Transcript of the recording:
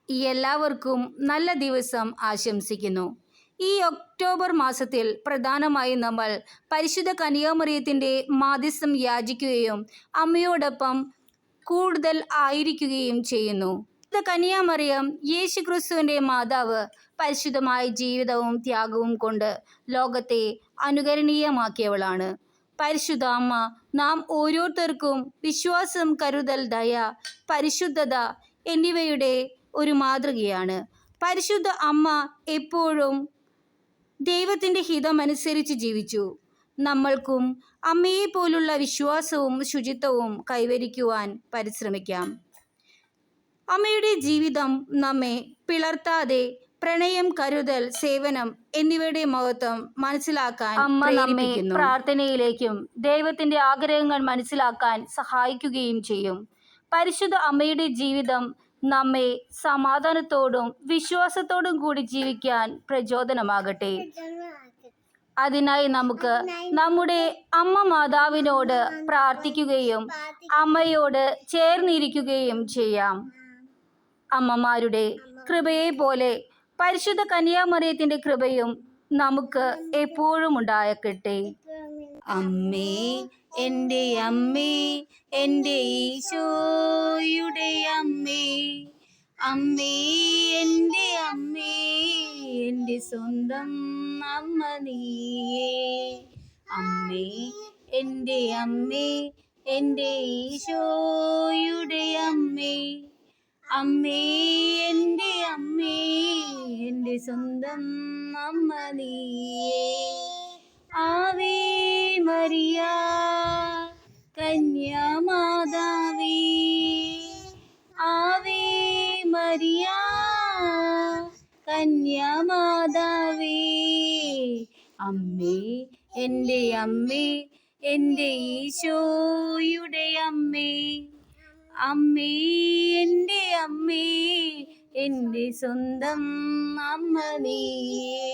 എല്ലാവർക്കും നല്ല ദിവസം ആശംസിക്കുന്നു. ഈ ഒക്ടോബർ മാസത്തിൽ പ്രധാനമായും നമ്മൾ പരിശുദ്ധ കന്യാമറിയത്തിൻ്റെ മാധ്യസ്ഥം യാചിക്കുകയും അമ്മയോടൊപ്പം കൂടുതൽ ആയിരിക്കുകയും ചെയ്യുന്നു. പരിശുദ്ധ കന്യാമറിയം യേശുക്രിസ്തുവിൻ്റെ മാതാവ് പരിശുദ്ധമായ ജീവിതവും ത്യാഗവും കൊണ്ട് ലോകത്തെ അനുകരണീയമാക്കിയവളാണ്. പരിശുദ്ധ അമ്മ നാം ഓരോരുത്തർക്കും വിശ്വാസം, കരുതൽ, ദയ, പരിശുദ്ധത എന്നിവയുടെ ഒരു മാതൃകയാണ്. പരിശുദ്ധ അമ്മ എപ്പോഴും ദൈവത്തിൻ്റെ ഹിതമനുസരിച്ച് ജീവിച്ചു. നമ്മൾക്കും അമ്മയെപ്പോലുള്ള വിശ്വാസവും ശുചിത്വവും കൈവരിക്കുവാൻ പരിശ്രമിക്കാം. അമ്മയുടെ ജീവിതം നമ്മെ പിളർത്താതെ പ്രണയം, കരുതൽ, സേവനം എന്നിവയുടെ മഹത്വം മനസ്സിലാക്കാൻ അമ്മ നമ്മെ പ്രാർത്ഥനയിലേക്കും ദൈവത്തിൻ്റെ ആഗ്രഹങ്ങൾ മനസ്സിലാക്കാൻ സഹായിക്കുകയും ചെയ്യും. പരിശുദ്ധ അമ്മയുടെ ജീവിതം നമ്മെ സമാധാനത്തോടും വിശ്വാസത്തോടും കൂടി ജീവിക്കാൻ പ്രചോദനമാകട്ടെ. അതിനായി നമുക്ക് നമ്മുടെ അമ്മ മാതാവിനോട് പ്രാർത്ഥിക്കുകയും അമ്മയോട് ചേർന്നിരിക്കുകയും ചെയ്യാം. അമ്മമാരുടെ കൃപയെ പോലെ പരിശുദ്ധ കന്യാമറിയത്തിൻ്റെ കൃപയും നമുക്ക് എപ്പോഴും ഉണ്ടാകട്ടെ. അമ്മേ, എൻ്റെ അമ്മേ, എൻ്റെ ഈശോയുടെ അമ്മേ, അമ്മേ, എൻ്റെ അമ്മേ, എൻ്റെ സ്വന്തം അമ്മ നീയേ. അമ്മേ, എൻ്റെ അമ്മേ, എൻ്റെ ഈശോയുടെ അമ്മേ, അമ്മേ, എൻ്റെ അമ്മേ, എൻ്റെ സ്വന്തം അമ്മ നീയേ. ആവേ മരിയ കന്യാമാതാവേ, ആവേ മരിയ കന്യാമാതാവേ. അമ്മേ, എൻ്റെ അമ്മേ, എൻ്റെ ഈശോയുടെ അമ്മേ, അമ്മേ, എൻ്റെ അമ്മേ, എൻ്റെ സ്വന്തം അമ്മ നീയേ.